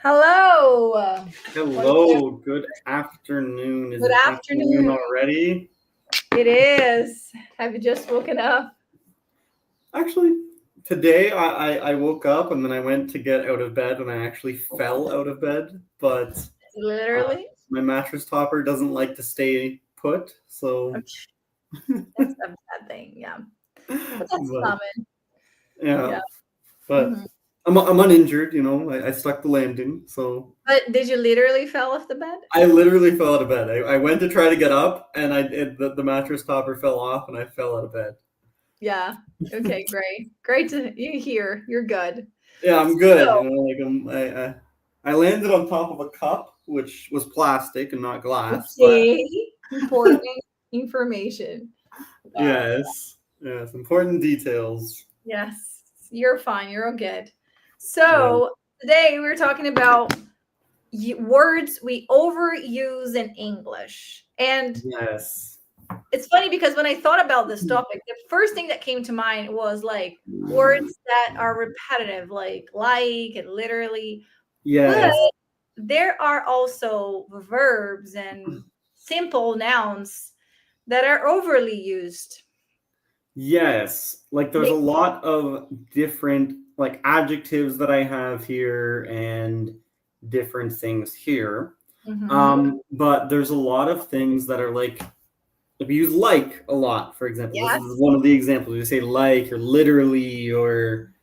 Hello. Hello, good afternoon. Is Good it afternoon afternoon. already? It is. Have you just woken up? Actually, today I woke up and then I went to get out of bed and I actually fell out of bed, but uh, Literally? my mattress topper doesn't like to stay put, so Okay, that's a bad thing. Yeah. But that's but common. yeah, Yeah. but hmm I'm uninjured, I stuck the landing, so But did you literally fell off the bed? I literally fell out of bed. I went to try to get up and the mattress topper fell off and I fell out of bed. Yeah. Okay, great. Great to you hear. You're good. Yeah, I'm good. So, I landed on top of a cup, which was plastic and not glass. But okay. Important information. yes, important details. Yes. You're fine. You're all good. Yeah, So, today we're talking about words we overuse in English. And yes, it's funny because when I thought about this topic, the first thing that came to mind was like words that are repetitive, like and literally. But yes, there are also verbs and simple nouns that are overly used. yes. Like there's a They, lot of different like adjectives that I have here and different things here. Mhm. But there's a lot of things that are like if you use like a lot, for example, this is Yes, one of the examples. You say like or literally or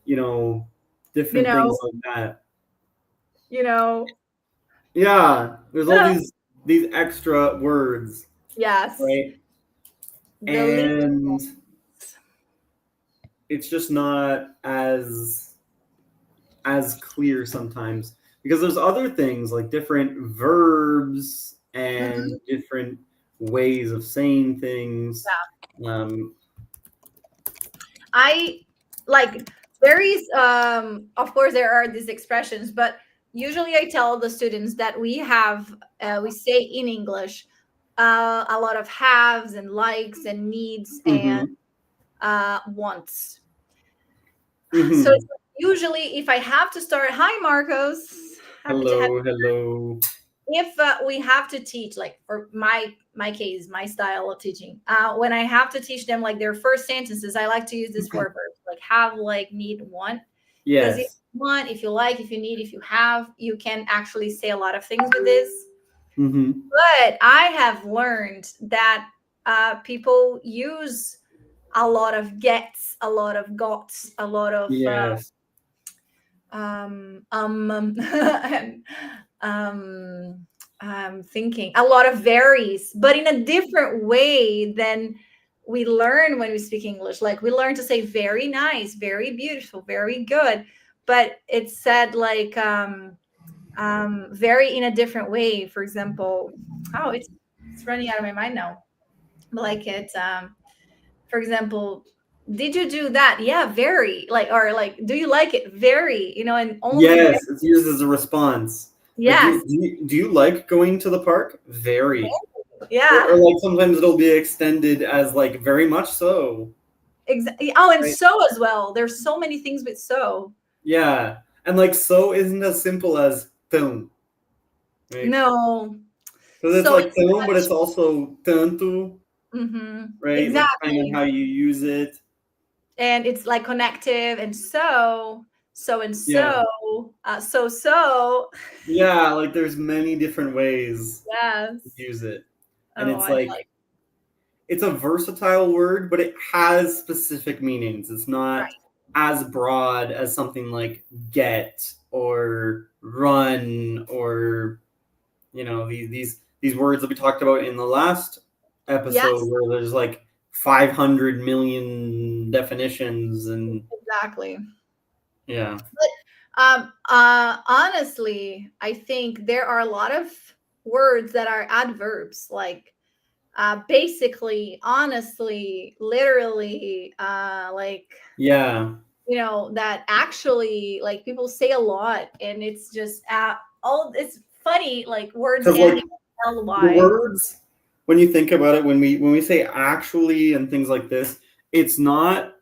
you know, you different know, things like that. you know. Yeah, there's all these extra words, Yes, right? the And it's just not as clear sometimes because there's other things like different verbs Mhm. and different ways of saying things. Um, I like there is of course there are these expressions, but usually I tell the students that we say in English a lot of haves and likes and needs and mhm, wants. So it's mhm. like usually if I have to start, hi Marcos, happy to have Hello, hello. if we have to teach like for my case my style of teaching when I have to teach them like their first sentences I like to use this four verbs like have like need want because if Yes. you want if you like if you need if you have you can actually say a lot of things with this Hmm. but I have learned that people use a lot of gets a lot of gots a lot of Yes. and I'm thinking a lot of varies, but in a different way than we learn when we speak English. Like we learn to say very nice, very beautiful, very good, but it's said like very in a different way. For example, oh, it's running out of my mind now. Like it's for example, did you do that? Yeah, very. Like or like, do you like it? Very. And only very. Yes, it's used as a response. Like, Yes. do you like going to the park? Very. Or Yeah. like sometimes it'll be extended as like very much so. Exactly. Oh, and Right? so as well. There's so many things with so. Yeah. And like so isn't as simple as tão, right? No. Because it's So like it's tão, but it's much. also tanto, right? Like depending on Exactly. how you use it. And it's like connective and so and Yeah. so. Yeah, like there's many different ways to Yes. use it. And Oh, it's I like like. it's a versatile word, but it has specific meanings. It's not Right. as broad as something like get or run or these words that we talked about in the last episode Yes, where there's like 500 million definitions and exactly. yeah. Honestly, I think there are a lot of words that are adverbs, like basically, honestly, literally, Yeah. that actually, like people say a lot, and it's just all it's funny, like words Cuz ending like in the ly. words when you think about it when we say actually and things like this, it's not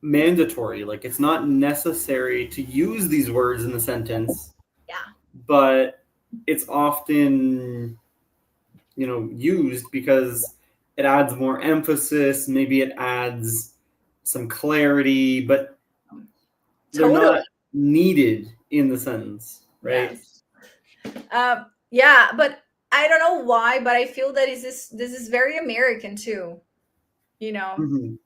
mandatory. Like it's not necessary to use these words in the sentence, Yeah, but it's often, used because it adds more emphasis, maybe it adds some clarity, but they're Totally. not needed in the sentence, right? Yes. Yeah, but I don't know why, but I feel that this is very American too. You know, Mhm.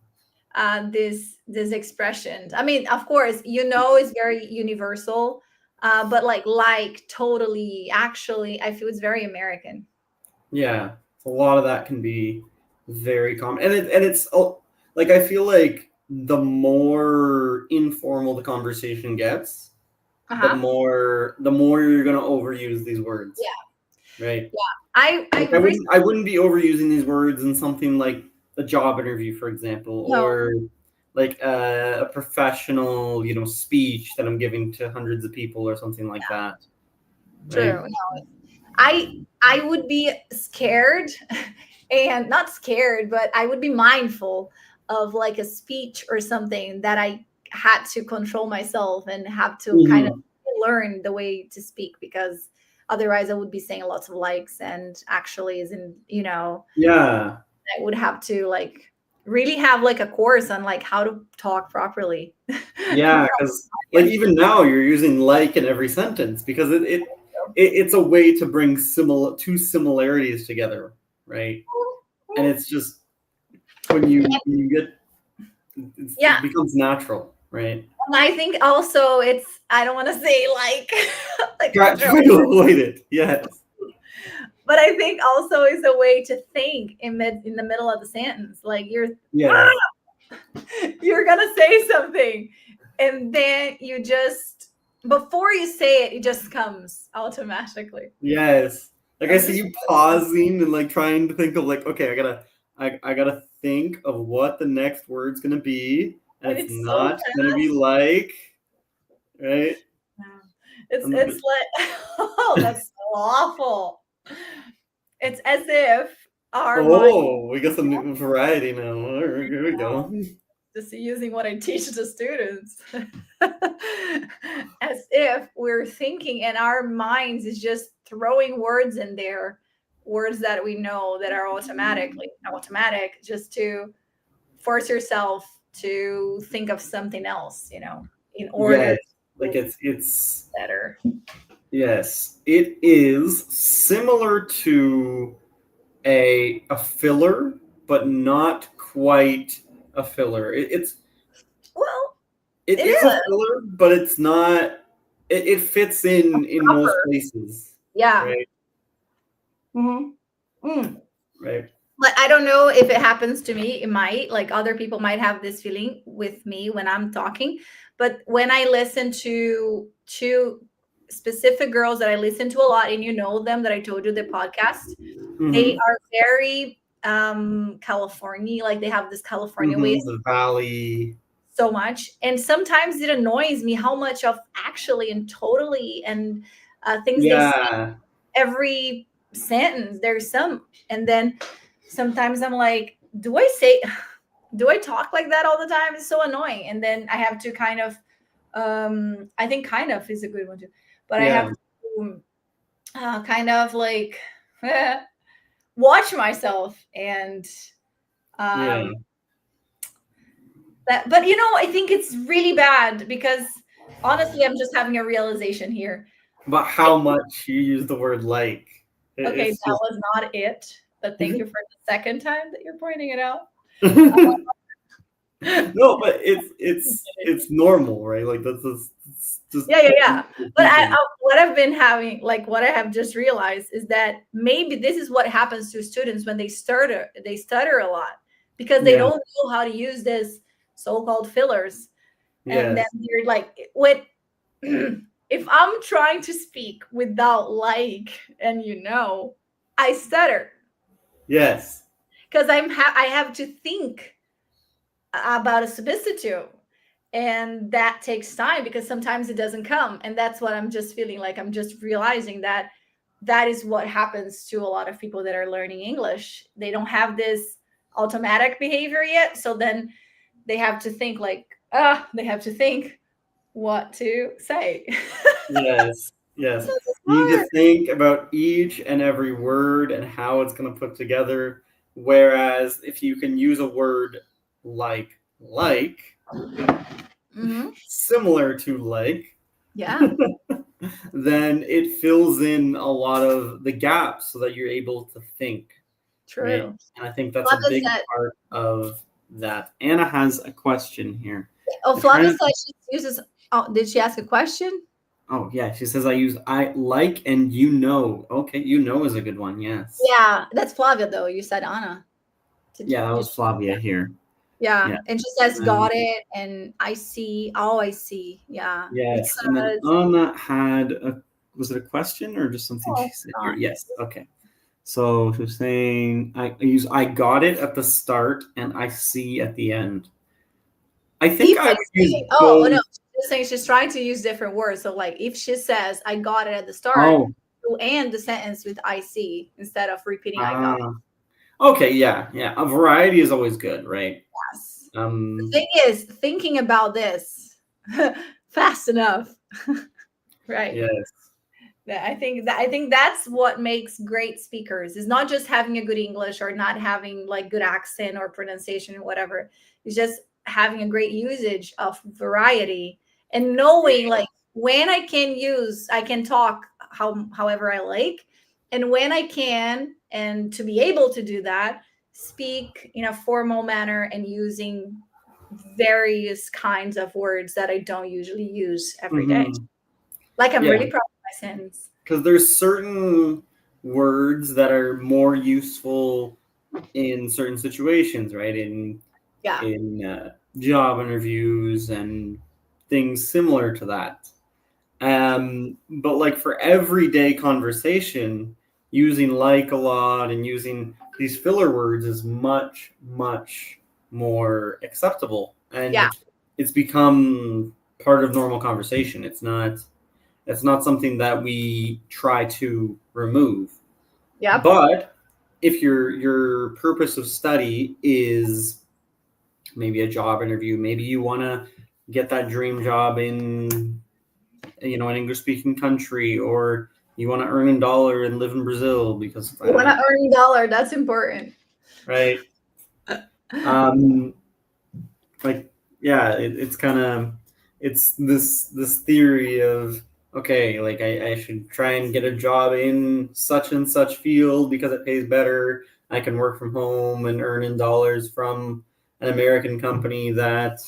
this expression. I mean, of course, it's very universal, but like totally, actually, I feel it's very American. Yeah, a lot of that can be very common, and it's like I feel like the more informal the conversation gets, Uh the huh. more the more you're gonna overuse these words, Yeah, right? yeah. I Like I wouldn't be overusing these words in something like a job interview, for example, no, or like a professional, speech that I'm giving to hundreds of people or something like that, right? true. No, I would be scared, and not scared, but I would be mindful of like a speech or something that I had to control myself and have to kind of Hmm. learn the way to speak, because otherwise I would be saying lots of likes and actually isn't, Yeah, I would have to like really have like a course on like how to talk properly. yeah, because like even now you're using like in every sentence because it's a way to bring two similarities together, right? And it's just when you get Yeah, it becomes natural, right? and I think also it's, I don't want to say like like control, Try to avoid it. Yes. but I think also is a way to think in the middle of the sentence. Like Yeah. you're gonna say something, and then you just, before you say it, it just comes automatically. Yes. Like I I'm see just you pausing and like trying to think of like, okay, I gotta think of what the next word's gonna be, and and it's it's so not gonna be fast. like, right? Yeah. It's And it's like oh, that's so awful. It's as if our mind, oh, we got some new variety now. Here we go. just using what I teach the students, as if we're thinking and our minds is just throwing words in there, words that we know that are automatic, just to force yourself to think of something else, in order Yes. Like to it's better. yes. It is similar to a filler, but not quite a filler. Well, it It's a is filler, but it's not. It fits in most proper. places, Yeah. right? Mm. Right. But I don't know if it happens to me. It might, like other people might have this feeling with me when I'm talking. But when I listen to specific girls that I listen to a lot, and you know them, that I told you the podcast, they Mm-hmm. are very California, like they have this California way Mm-hmm. The valley. so much. And sometimes it annoys me how much of actually and totally and things they say Yeah. every sentence. There's some, and then sometimes I'm like, do I talk like that all the time? It's so annoying. And then I have to kind of, I think kind of is a good one too, but I Yeah. have to kind of like watch myself and Yeah. um, that. But I think it's really bad because honestly, I'm just having a realization here. But I, how much you use the word like? okay, It's that just. was not it, but thank you for the second time that you're pointing it out. No, but it's normal, right? Like that's just Yeah, yeah, yeah. But people. what I've been having, like what I have just realized, is that maybe this is what happens to students when they stutter a lot, because they Yeah. don't know how to use this so-called fillers, and then Yes. they're like, when if I'm trying to speak without like, and I stutter Yes. because I have to think about a substitute, and that takes time because sometimes it doesn't come, and that's what I'm just feeling like. I'm just realizing that that is what happens to a lot of people that are learning English. They don't have this automatic behavior yet, so then they have to think what to say. Yes. Yes. So You need to smart. think about each and every word and how it's going to put together. Whereas if you can use a word like, Hmm. similar to like, Yeah, then it fills in a lot of the gaps so that you're able to think, right? true. And I think that's a Flavia big said, part of that. Anna has a question here. oh, I'm Flavia trying to, said she uses, oh, did she ask a question? oh, yeah, she says I use I like and you know. Okay, you know is a good one. Yes. Yeah, that's Flavia though. You said Anna. Yeah, that Did was Flavia here. yeah, Yeah. and she says Um, got it, and I see. Oh, I see. Yeah, yes. And then because Anna had a, was it a question or just something she oh, said here? God. Yes. Okay. So she was saying I use I got it at the start and I see at the end. I think If I I would use say, oh, oh no, both. she's saying she's trying to use different words. So like, if she says I got it at the start, Oh, to end the sentence with I see instead of repeating I got. ah, okay, yeah, yeah. A variety is always good, right? Yes. The Um, thing is, thinking about this fast enough, right? yes. I think that's what makes great speakers is not just having a good English or not having like good accent or pronunciation or whatever. It's just having a great usage of variety and knowing like when I can talk however I like, and when I can, and to be able to do that, speak in a formal manner and using various kinds of words that I don't usually use every day. Hmm. Like I'm Yeah, really proud of my sentence. because there's certain words that are more useful in certain situations, right? Yeah. In job interviews and things similar to that. But like for everyday conversation, using like a lot and using these filler words is much, much more acceptable. Yeah. And it's become part of normal conversation. It's not something that we try to remove. Yep. But if your purpose of study is maybe a job interview, maybe you want to get that dream job in an English speaking country, or you want to earn a dollar and live in Brazil because of You want that, to earn dollar. That's important. right? Um, like yeah, it's kind of it's this theory of okay, like I should try and get a job in such and such field because it pays better. I can work from home and earn in dollars from an American company that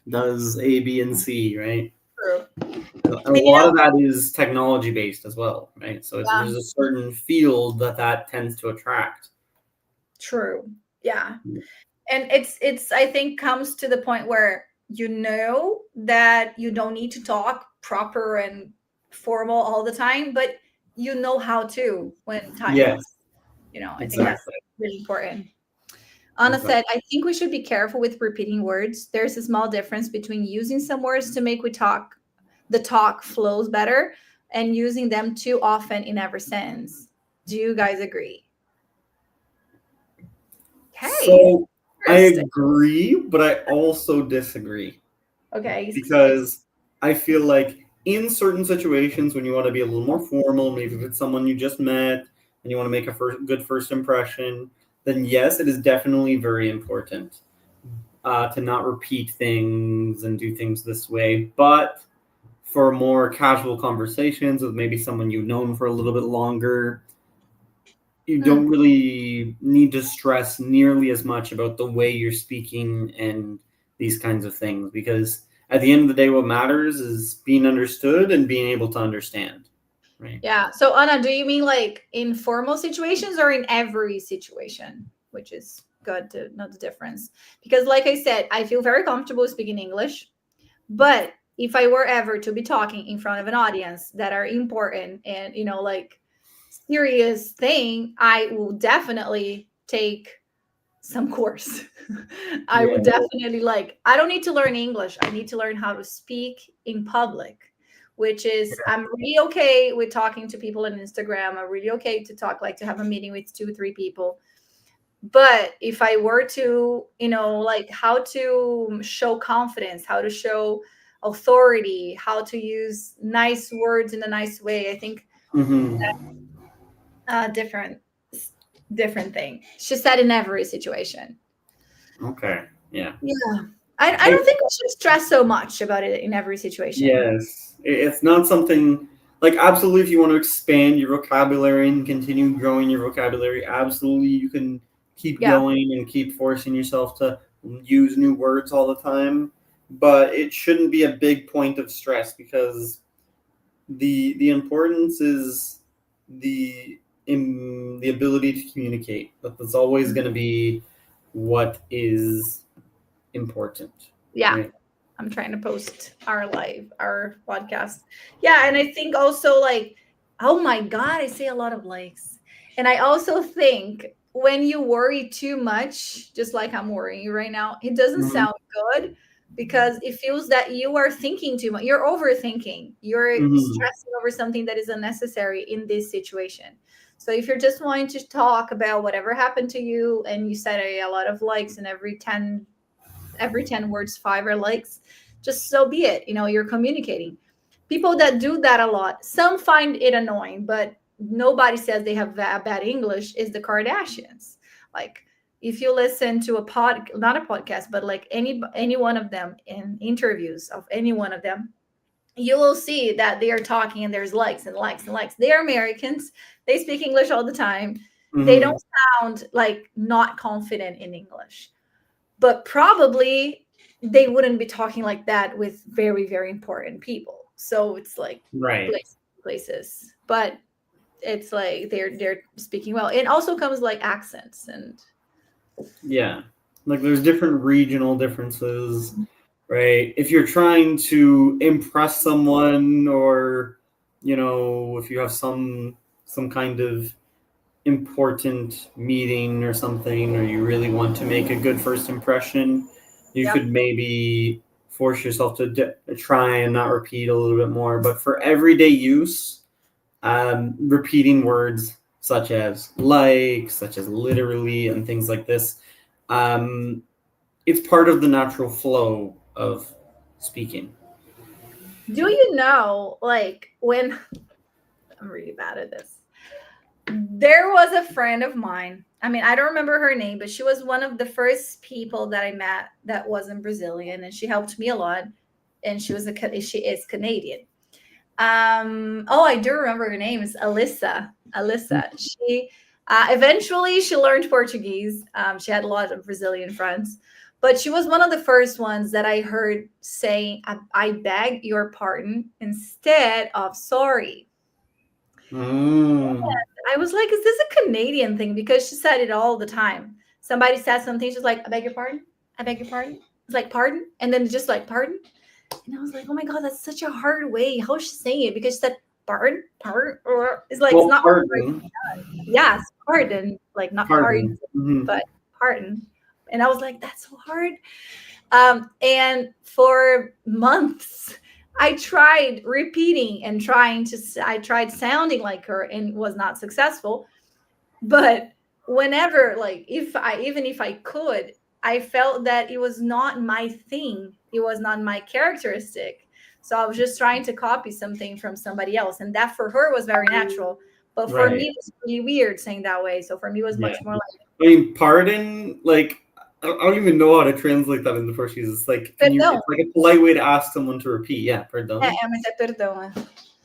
does A, B, and C, right? True. And a And lot of that is technology based as well, right? So yeah, there's a certain field that tends to attract. true. Yeah. And it's I think comes to the point where you know that you don't need to talk proper and formal all the time, but you know how to when time is. Yes, I think that's exactly. really important. Anna Exactly. said, I think we should be careful with repeating words. There's a small difference between using some words to make the talk flows better and using them too often in every sentence. Do you guys agree? Okay, So I interesting. agree, but I also disagree Okay, because I feel like in certain situations when you want to be a little more formal, maybe if it's someone you just met and you want to make a good first impression, then yes, it is definitely very important to not repeat things and do things this way. But for more casual conversations with maybe someone you've known for a little bit longer, you hmm, don't really need to stress nearly as much about the way you're speaking and these kinds of things because at the end of the day what matters is being understood and being able to understand, right? yeah. So Anna, do you mean like in formal situations or in every situation? Which is good to know the difference. Because like I said, I feel very comfortable speaking English. But if I were ever to be talking in front of an audience that are important and, like serious thing, I will definitely take some course. I Yeah. would definitely like, I don't need to learn English. I need to learn how to speak in public, which is, I'm really okay with talking to people on Instagram. I'm really okay to talk, like to have a meeting with 2 or 3 people. But if I were to, like how to show confidence, how to show authority, how to use nice words in a nice way. I think Mm-hmm. different different thing. She said in every situation. Okay. Yeah. Yeah. I I don't think we should stress so much about it in every situation. Yes, it's not something like absolutely. If you want to expand your vocabulary and continue growing your vocabulary, absolutely you can keep Yeah. going and keep forcing yourself to use new words all the time. But it shouldn't be a big point of stress because the importance is the ability to communicate. That's always going to be what is important, Yeah. right? I'm trying to post our podcast. Yeah, and I think also like, oh my God, I say a lot of likes. And I also think when you worry too much, just like I'm worrying right now, it doesn't Mm-hmm. sound good because it feels that you are thinking too much. You're overthinking. You're Mm-hmm. stressing over something that is unnecessary in this situation. So if you're just wanting to talk about whatever happened to you and you said a lot of likes and every 10 words 5 are likes, just so be it. You're communicating. People that do that a lot, some find it annoying, but nobody says they have bad English, is the Kardashians. Like, if you listen to not a podcast, but like any one of them, in interviews of any one of them, you will see that they are talking and there's likes and likes and likes. They are Americans. They speak English all the time. They Mm-hmm. don't sound like not confident in English, but probably they wouldn't be talking like that with very, very important people. So it's like Right. places, but it's like they're speaking well. It also comes like accents and Yeah. Like there's different regional differences, right? If you're trying to impress someone or if you have some kind of important meeting or something or you really want to make a good first impression, you yep. could maybe force yourself to try and not repeat a little bit more, but for everyday use, repeating words such as like, such as literally, and things like this. Um, it's part of the natural flow of speaking. Do you know, like, when I'm really bad at this? There was a friend of mine. I mean, I don't remember her name, but she was one of the first people that I met that wasn't Brazilian, and she helped me a lot. And she is Canadian. Oh, I do remember her name is Alyssa. Alyssa. She eventually she learned Portuguese. She had a lot of Brazilian friends, but she was one of the first ones that I heard saying, I beg your pardon instead of sorry. Mm. I was like, is this a Canadian thing? Because she said it all the time. Somebody said something, she's like, I beg your pardon. I beg your pardon. It's like, pardon. And then just like, pardon. And I was like, oh my God, that's such a hard way. How is she saying it? Because she said, pardon, pardon. Or it's like, it's Well, not, pardon, yes, pardon. Like, not pardon, pardon. Mm-hmm. but pardon. And I was like, that's so hard. And for months, I tried repeating and I tried sounding like her and was not successful. But whenever, like, even if I could, I felt that it was not my thing. It was not my characteristic. So I was just trying to copy something from somebody else. And that for her was very natural. But for me, Right. it was really weird saying that way. So for me, it was Yeah. much more like, I mean, pardon, like, I don't even know how to translate that into Portuguese. It's like, perdão. it's like a polite way to ask someone to repeat. Yeah, É, pardon. mas é perdão.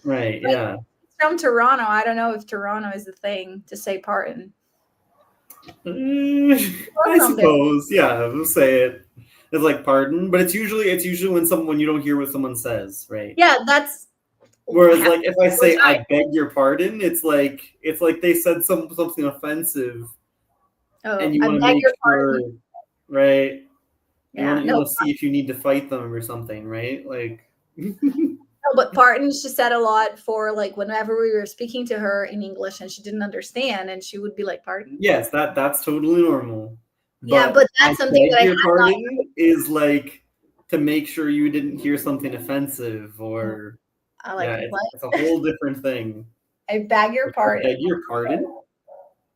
Right, But yeah. from Toronto, I don't know if Toronto is the thing to say pardon. Or I from there. suppose, yeah, we'll say it. It's like pardon, but it's usually when you don't hear what someone says, right? Yeah, that's Whereas, happens like, if I all the say time. "I beg your pardon," it's like they said something offensive, and Oh, you I want to beg make your sure, pardon. right? You want Yeah, to you no, want to see if you need to fight them or something, right? Like, no, but pardon, she said a lot for like whenever we were speaking to her in English and she didn't understand, and she would be like, "Pardon." yes, that's totally normal. Yeah, But but I that's something beg that I your had not. pardon is like to make sure you didn't hear something offensive Oh, or I yeah, like it's, what? it's a whole different thing. I beg your Like, I pardon. beg your pardon?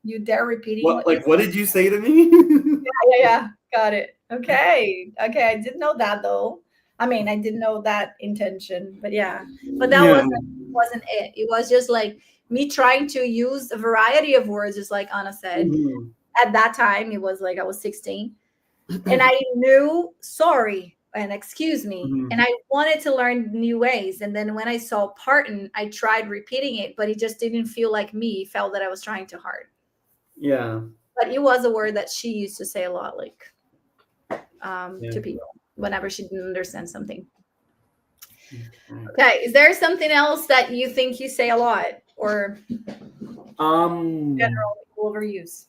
You dare repeating What what you like said? what did you say to me? Yeah, yeah, got it. Okay, okay, I didn't know that though. I mean, I didn't know that intention, but yeah. But that Yeah. wasn't it. It was just like me trying to use a variety of words, just like Anna said. Mhm. At that time, it was like I was 16, and I knew sorry and excuse me, and Mhm. I wanted to learn new ways. And then when I saw pardon, I tried repeating it, but it just didn't feel like me. It felt that I was trying too hard. Yeah. But it was a word that she used to say a lot, like Yeah. to people whenever she didn't understand something. Okay. Okay, is there something else that you think you say a lot or Um, general overuse?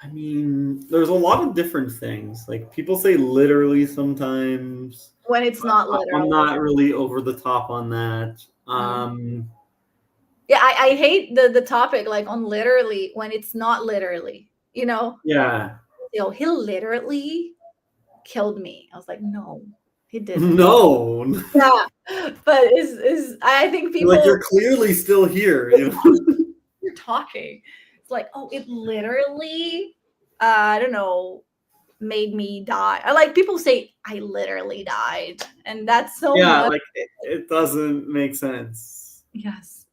I mean, there's a lot of different things. Like people say literally sometimes. When it's not I'm literally. not really over the top on that. Mm. Yeah, I hate the topic like on literally when it's not literally, you know. Yeah. He literally killed me. I was like, no, he didn't. No. Yeah, but is I think Like people you're clearly still here, you know. you're talking. It's like, oh, it literally, I don't know, made me die. I like people say I literally died, and that's so Yeah, much. like it doesn't make sense, Yes,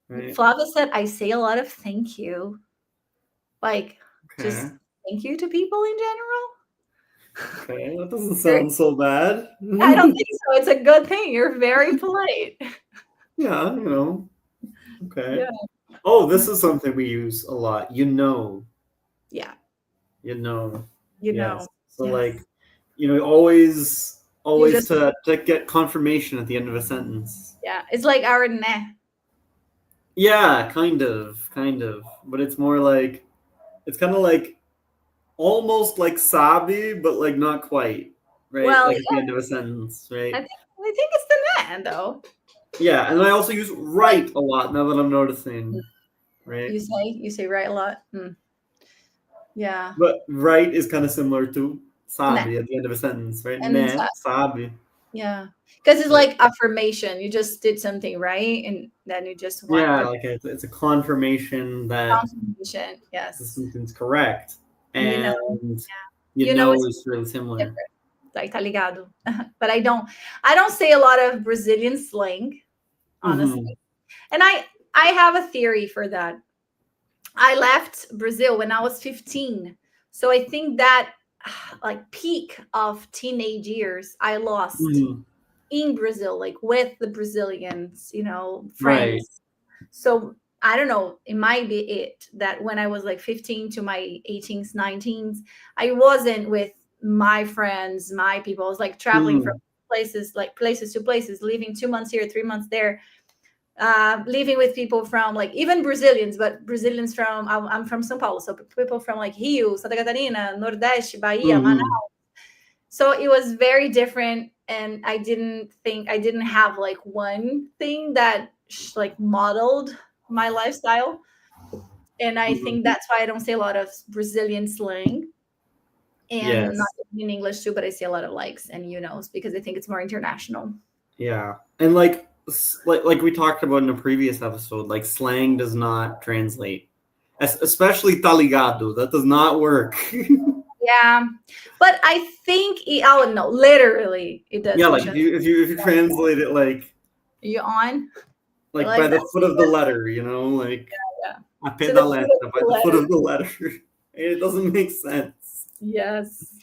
right? Flava said I say a lot of thank you, like Okay. just thank you to people in general. Okay, that doesn't Very- sound so bad. I don't think so. It's a good thing. You're very polite. Yeah, you know. Okay. Yeah. Oh, this is something we use a lot. You know. Yeah. You know. You Yes. know. So Yes. like, always You always just to get confirmation at the end of a sentence. yeah. It's like our nah. Yeah, kind of. But it's more like it's kind of like almost like sabi, but like not quite, right? Well, Like at the end of a sentence, I right? think it's the nah though. Yeah, and I also use right a lot now that I'm noticing, right? You say right a lot. Yeah. But right is kind of similar to Nah. sabi at the end of a sentence, right? And then Ne, sabi. yeah. Because it's Right. like affirmation. You just did something right, and then you just want Yeah, the like it's a confirmation that confirmation. Yes. something's correct, And and you know it's is really similar. different. Like tá ligado. But I don't say a lot of Brazilian slang, honestly. Hmm. And I have a theory for that. I left Brazil when I was 15. So I think that like peak of teenage years I lost Hmm. in Brazil, like with the Brazilians, Right. friends. So I don't know, it might be it that when I was like 15 to my 18s, 19s, I wasn't with my friends, my people. I was like traveling from Mm. places to places, living 2 months here, 3 months there, living with people from like even Brazilians, but Brazilians from I'm from São Paulo, so people from like Rio, Santa Catarina, Nordeste, Bahia, Hmm. Manaus. So it was very different, and I didn't have like one thing that like modeled my lifestyle, and I think Hmm. that's why I don't say a lot of Brazilian slang, and not Yes. even in English too, but I say a lot of likes and because I think it's more international. Yeah, and like we talked about in a previous episode, like slang does not translate, especially tá ligado. That does not work. Yeah, but I think oh no, literally it Yeah, doesn't like translate. if you translate it You on? You're like by like the that's foot of the letter, like yeah. a To the foot of pedaleta by the the foot letter. of the letter. It doesn't make sense. Yes.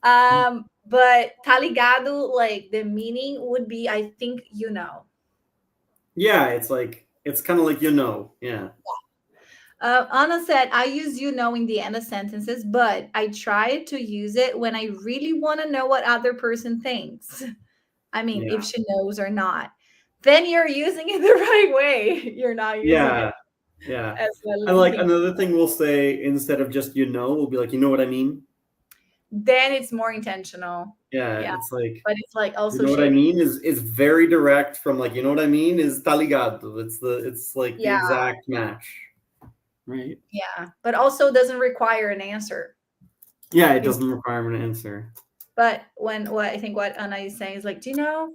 But tá ligado, like the meaning would be, I think Yeah, it's kind of like yeah. Anna said, I use in the end of sentences, but I try to use it when I really want to know what other person thinks. I mean, if Yeah. she knows or not. Then you're using it the right way. You're not using it Yeah. Yeah. as a And like leading. another thing we'll say instead of just we'll be like, you know what I mean? Then it's more intentional. Yeah, Yeah. it's like But it's like you also know what I shaped. mean is very direct from like you know what I mean is tá ligado. It's like the Yeah. exact match. Right? Yeah. But also doesn't require an answer. Yeah, it doesn't require an answer. But what Anna is saying is like, do you know?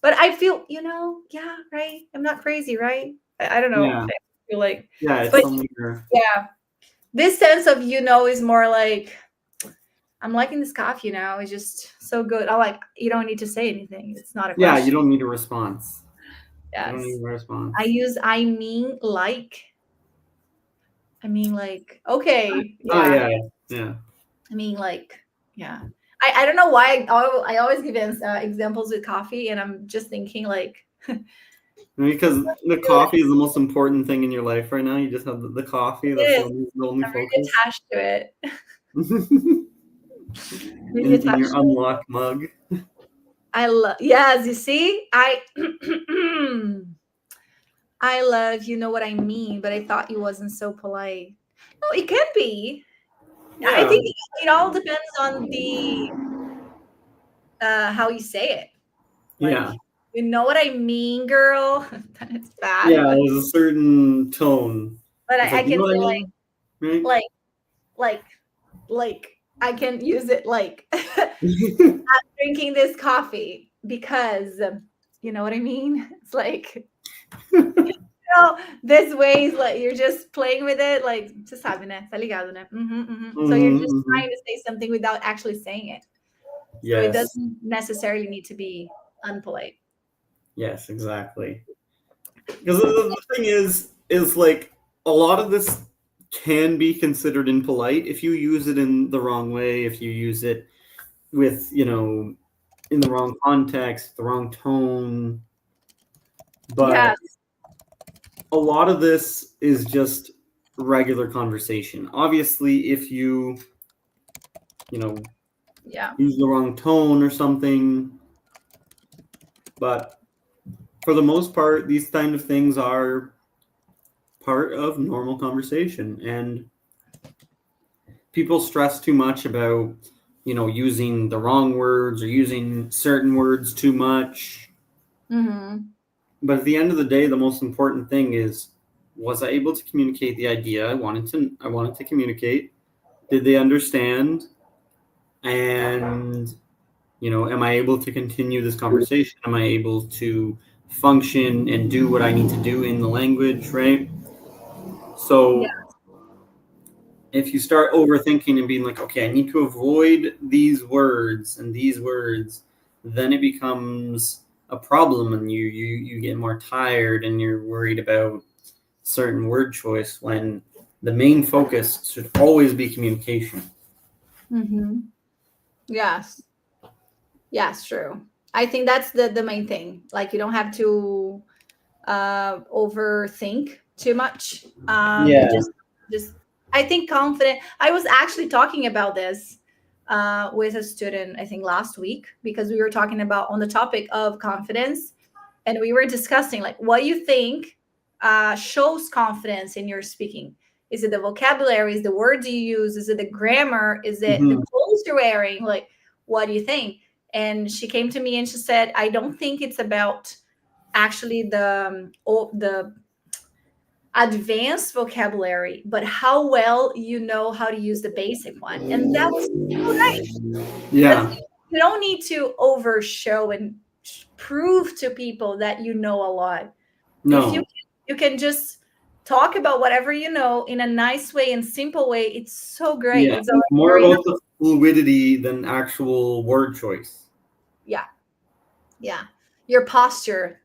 But I feel, yeah, right. I'm not crazy, right? I don't know. Yeah. I feel like, Yeah, it's but somewhere. yeah, this sense of is more like I'm liking this coffee now. It's just so good. I like, you don't need to say anything. It's not a Yeah, you question. don't need a response. You don't Yes. need a response. I use I mean like. I mean like okay. Oh Yeah. yeah, yeah. I mean like yeah. I don't know why I always give examples with coffee, and I'm just thinking like Because the it coffee is the most important thing in your life right now. You just have the coffee. That's is. the only I'm really focus. attached to it. Really in attached your to it. unlocked mug. I love, yes, you see, I I love, you know what I mean, but I thought you wasn't so polite. No, it can be. I Yeah, think it all depends on the how you say it. Like, yeah, you know what I mean, girl? It's bad, yeah. There's a certain tone. but It's I like, you can know what I say mean, right? like like like I can use it like drinking this coffee because you know what I mean? It's like this way is like you're just playing with it, like, você sabe, né? Tá ligado, né? So you're just Mm-hmm. trying to say something without actually saying it. So it Yes, doesn't necessarily need to be unpolite. yes, exactly. Because the thing is like a lot of this can be considered impolite if you use it in the wrong way. If you use it with, in the wrong context, the wrong tone. But Yes. a lot of this is just regular conversation. Obviously, if you know, Yeah. use the wrong tone or something, but for the most part, these kind of things are part of normal conversation. And people stress too much about, using the wrong words or using certain words too much. Mm-hmm. But at the end of the day, the most important thing is, was I able to communicate the idea I wanted to communicate? Did they understand? And am I able to continue this conversation? Am I able to function and do what I need to do in the language, right? Yeah. So if you start overthinking and being like, okay, I need to avoid these words, then it becomes a problem, and you get more tired and you're worried about certain word choice when the main focus should always be communication. Mm-hmm. Yes. Yes, true. I think that's the main thing. Like you don't have to overthink too much. Yeah. Just I think confident. I was actually talking about this with a student, I think last week, because we were talking about on the topic of confidence, and we were discussing like what you think shows confidence in your speaking. Is it the vocabulary? Is the words you use? Is it the grammar? Is it the Mm-hmm. clothes you're wearing? Like, what do you think? And she came to me and she said, I don't think it's about actually the advanced vocabulary, but how well you know how to use the basic one. And that was so nice because Yeah. you don't need to overshow and prove to people that you know a lot. If No. you can just talk about whatever you know in a nice way and simple way, it's so great. Yeah. It's already More very nice. about the fluidity than actual word choice. Yeah, yeah. Your posture.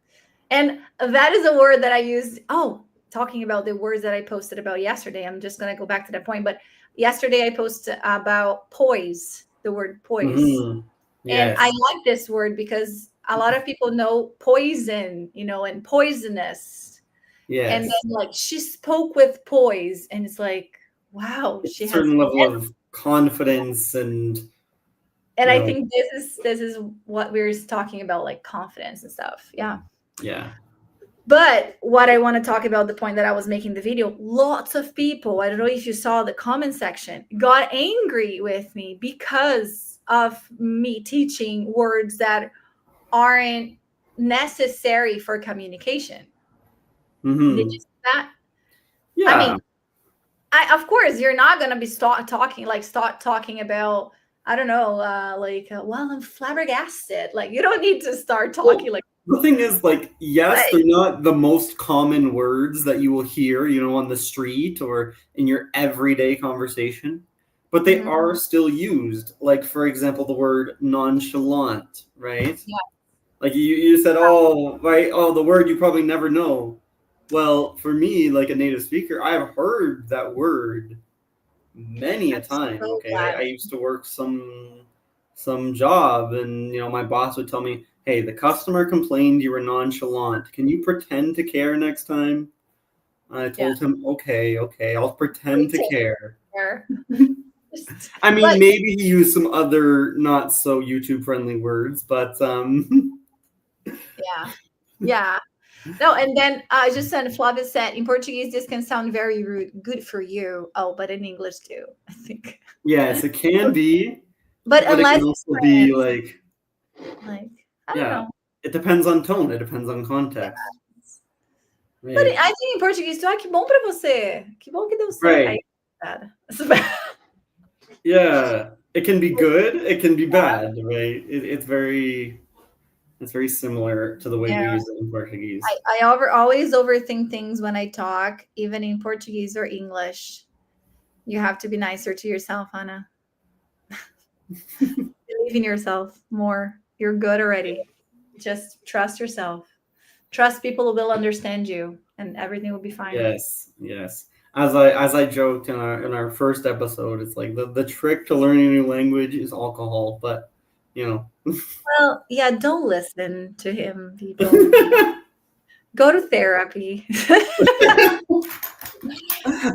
And that is a word that I used. Oh, talking about the words that I posted about yesterday, I'm just going to go back to that point. But yesterday I posted about poise, the word poise. Mm-hmm. And I Yes. like this word because a lot of people know poison, and poisonous. And Yes. then like she spoke with poise, and it's like, wow, A she has. certain level of confidence and And you I know think this is what we are talking about, like confidence and stuff. Yeah. yeah. But what I want to talk about, the point that I was making the video, lots of people, I don't know if you saw the comment section, got angry with me because of me teaching words that aren't necessary for communication. Did Mm-hmm. you see that? I Yeah. mean, of course, you're not going to be start talking about, I don't know, well, I'm flabbergasted. Like, you don't need to start Well, talking like, the thing is, like, yes, what? they're not the most common words that you will hear, on the street or in your everyday conversation. but they Mhm. are still used. Like, for example, the word nonchalant, right? Yeah. Like you said, oh, right, oh, the word you probably never know. Well, for me, like a native speaker, I have heard that word many a I'm time. so Okay, I glad. used to work some job, and my boss would tell me, "Hey, the customer complained you were nonchalant. Can you pretend to care next time?" I Yeah. told him, "Okay, okay, I'll We pretend to take care." care. Just- I But mean, maybe he used some other not so YouTube friendly words, but yeah. Yeah. No, and then just and Flavia said in Portuguese this can sound very rude. Good for you. Oh, but in English too, I think. yes, it can be, But but it unless can it's also be friends, like, like I don't yeah, know. it depends on tone, it depends on context, But right? I think in Portuguese too, que bom pra você. Que bom que deu certo. Right. Aí, bad. It's bad. Yeah, it can be good, it can be bad, right? It's very similar to the way Yeah. we use it in Portuguese. Always overthink things when I talk, even in Portuguese or English. You have to be nicer to yourself, Anna. Believe in yourself more. You're good already. Just trust yourself. Trust people will understand you and everything will be fine. Yes, yes. As I joked in our first episode, it's like the trick to learning a new language is alcohol, but you know. Well, yeah, don't listen to him, people. Go to therapy.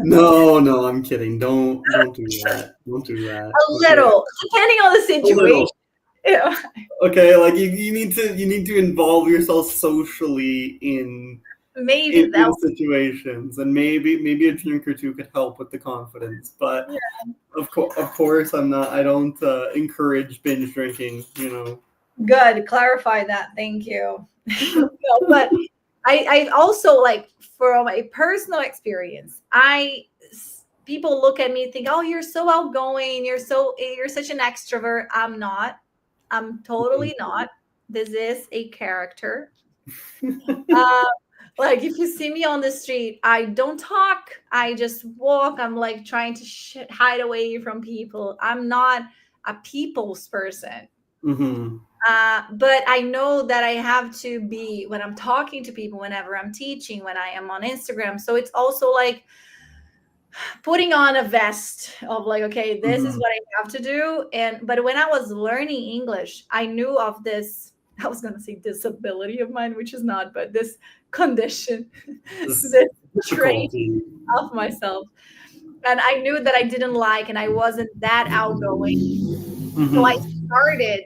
No, no, I'm kidding. Don't do that. Don't do that. A Okay. little, depending on the A situation. little. Yeah. Okay, like you need to involve yourself socially in, Maybe that. in situations, and maybe a drink or two could help with the confidence. But Yeah. of course, I don't encourage binge drinking. Good. Clarify that. Thank you. No, but I also like from a personal experience, people look at me and think, oh, you're so outgoing, you're such an extrovert. I'm not. I'm totally not. This is a character. Uh, like if you see me on the street, I don't talk. I just walk. I'm like trying to hide away from people. I'm not a people's person. Hmm. But I know that I have to be when I'm talking to people, whenever I'm teaching, when I am on Instagram. So it's also like putting on a vest of like, okay, this is Hmm. what I have to do. But when I was learning English, I knew of this. I was going to say disability of mine, which is not, but this condition, This this trait difficulty. of myself. And I knew that I didn't like, and I wasn't that outgoing. So I Hmm. started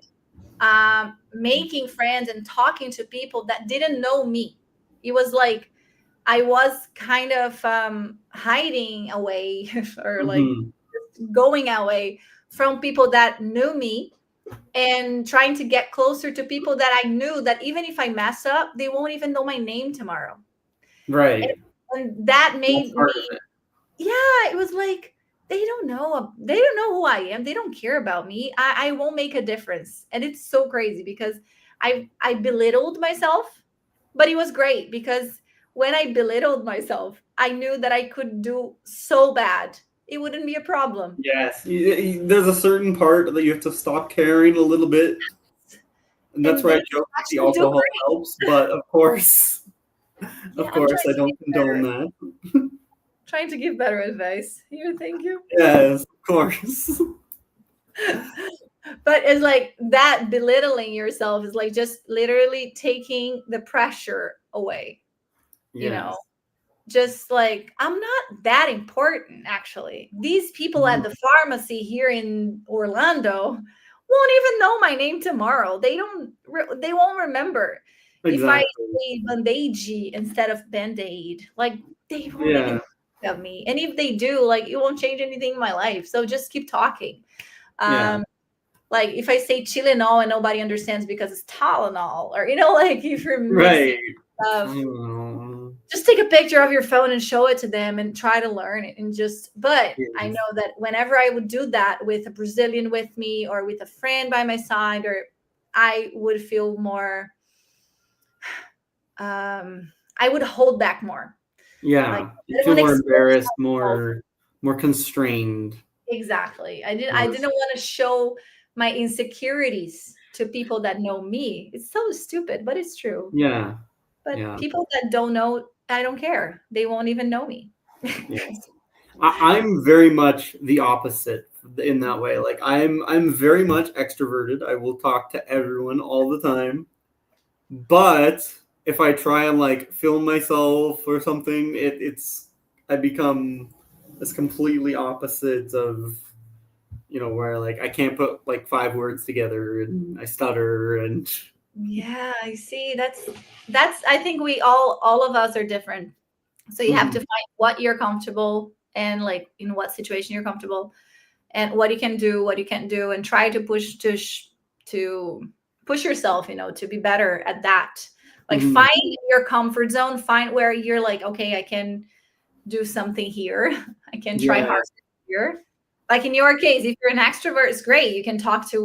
making friends and talking to people that didn't know me. It was like I was kind of hiding away or like Hmm. going away from people that knew me and trying to get closer to people that I knew that even if I mess up, they won't even know my name tomorrow. And, Right. and that That's made me, part of it. yeah, it was like they don't know who I am, they don't care about me, I won't make a difference. And it's so crazy because I belittled myself, but it was great because when I belittled myself, I knew that I could do so bad it wouldn't be a problem. Yes. There's a certain part that you have to stop caring a little bit, and that's And where then I you joke that the actually do alcohol great. helps. But of course, Yeah, I'm I don't condone that. trying to give better advice here, thank you. Yes, of course. But it's like that belittling yourself is like just literally taking the pressure away, you know, Yes. just like I'm not that important actually. These people at Mhm. the pharmacy here in Orlando won't even know my name tomorrow. They won't remember if I Exactly. say bandage instead of band-aid. Like they won't even Yeah. think of me. And if they do, like it won't change anything in my life. So just keep talking. Yeah. Um like if I say Tylenol and nobody understands because it's Tylenol, or like if you're missing Right. stuff, Mm, just take a picture of your phone and show it to them and try to learn it. And just, but I yes. know that whenever I would do that with a Brazilian with me or with a friend by my side, or I would feel more, I would hold back more. Like Yeah. I You didn't feel want to more expose embarrassed, myself. more constrained. Exactly. I didn't Honestly. want to show my insecurities to people that know me. It's so stupid, but it's true. Yeah. But Yeah. people that don't know, I don't care. They won't even know me. Yes. I'm very much the opposite in that way. Like I'm very much extroverted. I will talk to everyone all the time. But if I try and like film myself or something, it's I become this completely opposite of where like I can't put like five words together and I stutter and Yeah, I see. That's I think we all of us are different. So you have to Mhm. find what you're comfortable and like in what situation you're comfortable and what you can do, what you can't do, and try to to push yourself, to be better at that. Like Mhm. find your comfort zone, find where you're like, okay, I can do something here. I can try harder Yes. here. Like in your case, if you're an extrovert, it's great. You can talk to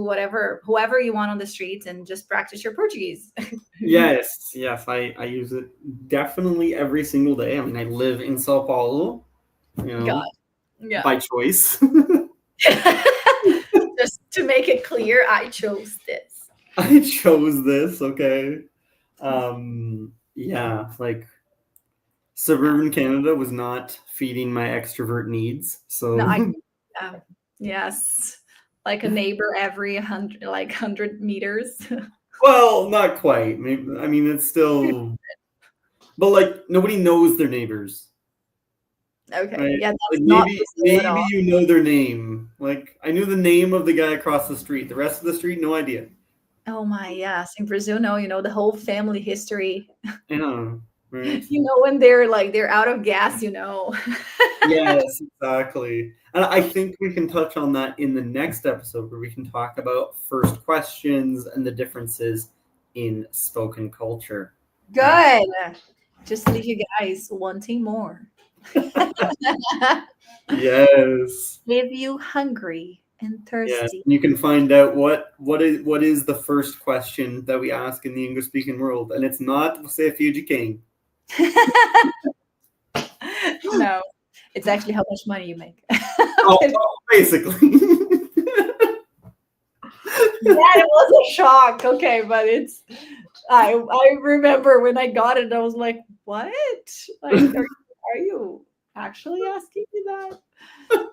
whoever you want on the streets and just practice your Portuguese. Yes, yes, I use it definitely every single day. I mean, I live in Sao Paulo, you God, know, yeah. by choice. Just to make it clear, I chose this. I chose this, okay. Yeah, like Yeah. suburban Canada was not feeding my extrovert needs. No, So, yes, like a neighbor every 100 meters. well, not quite. Maybe I mean it's still, but like nobody knows their neighbors, Okay, right? yeah, Like that's not Brazil at maybe all. you know their name. Like I knew the name of the guy across the street. The rest of the street, no idea. Oh my, yes, in Brazil, no, the whole family history. Yeah, right. When they're out of gas. Yes, exactly. And I think we can touch on that in the next episode where we can talk about first questions and the differences in spoken culture. Right? Good. Just leave you guys wanting more. Yes. Leave you hungry and Yes. thirsty. And you can find out what is the first question that we ask in the English speaking world. And it's not você de quem. No, it's actually how much money you make. Oh, basically. Yeah, it was a shock. Okay, but I remember when I got it, I was like, what? Like, are you actually asking me that?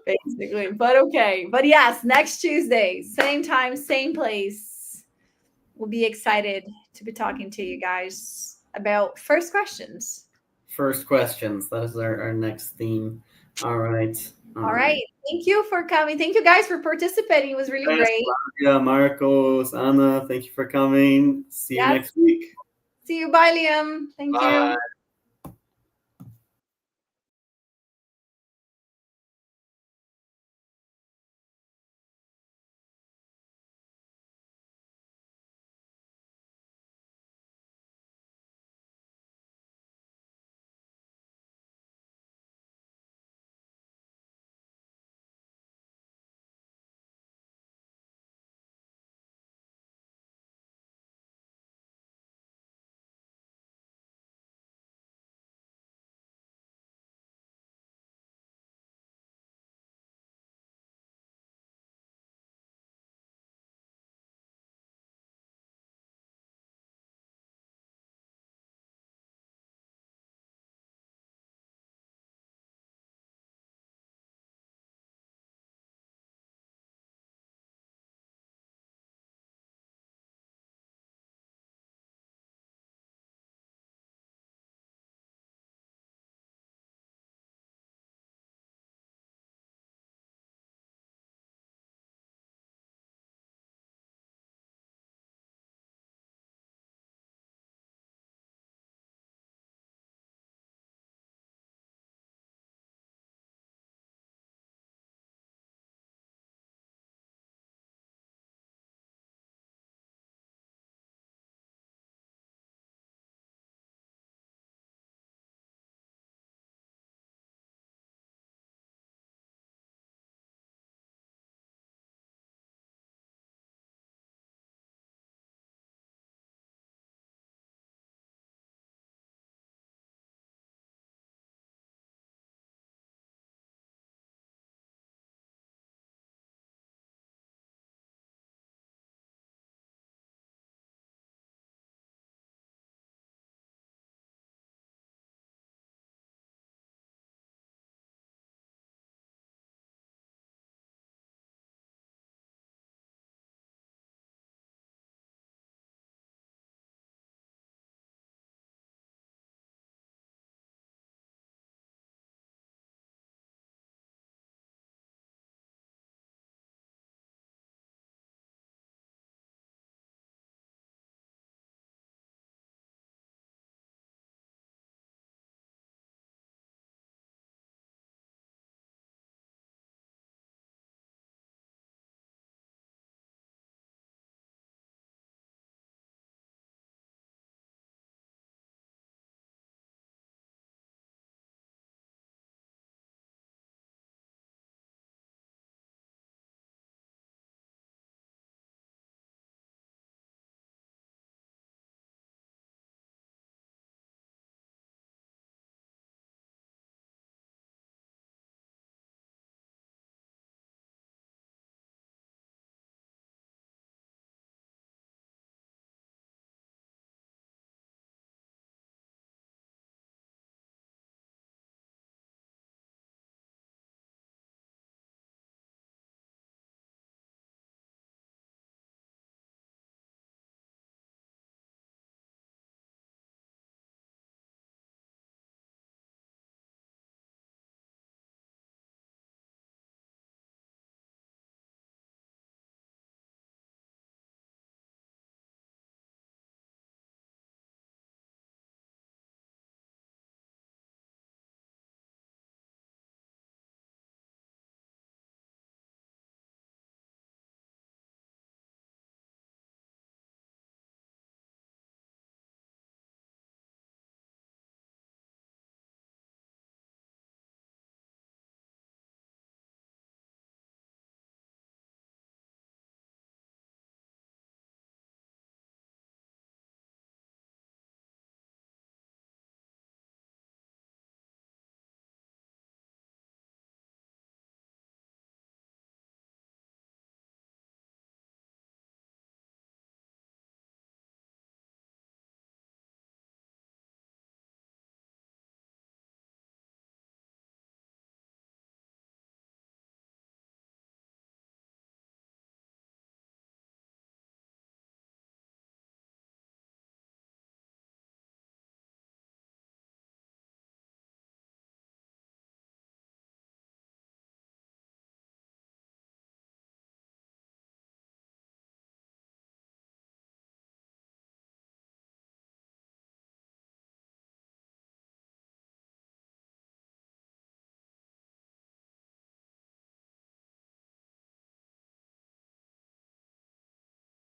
Basically. But okay. But yes, next Tuesday, same time, same place. We'll be excited to be talking to you guys about first questions. First questions. That is our next theme. All right. All All right. right. Thank you for coming. Thank you guys for participating. It was really Yes, great. Flavia, Marcos, Anna, thank you for coming. See you Yes. next week. See you. Bye, Liam. Thank you. Bye.